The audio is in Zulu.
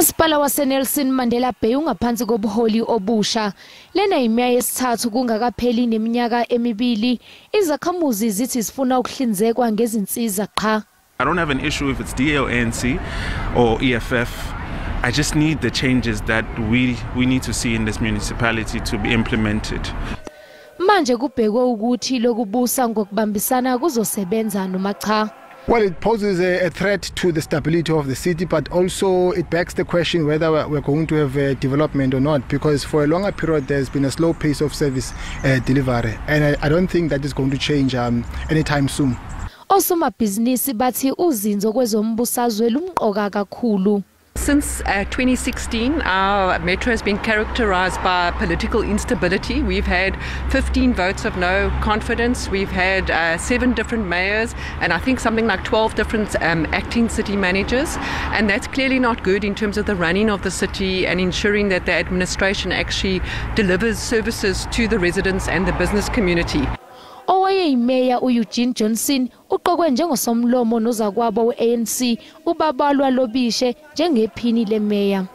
Umasipala wase Nelson Mandela Bay ungaphansi kobuholi obusha. Lena iMeya yesithathu kungakapheli neminyaka emibili. Izakhamuzi zithi sifuna ukuhlinzekwa ngezinsiza qha. I don't have an issue if it's DA or ANC or EFF. I just need the changes that we need to see in this municipality to be implemented. Manje kubhekwe ukuthi lokubusa ngokubambisana kuzosebenza noma cha. Well, it poses a threat to the stability of the city, but also it begs the question whether we're going to have a development or not, because for a longer period there's been a slow pace of service delivery, and I don't think that is going to change anytime soon. Osomabhizinisi bathi uzinzo kwezombusazwe lumqoka kakhulu. Since 2016, our metro has been characterized by political instability. We've had 15 votes of no confidence. We've had 7 different mayors and I think something like 12 different acting city managers. And that's clearly not good in terms of the running of the city and ensuring that the administration actually delivers services to the residents and the business community. Imeya Eugene Johnson uqokwe njengosomlomo nozakwabo we ANC ubabalwa lobishe njengephini leMeya.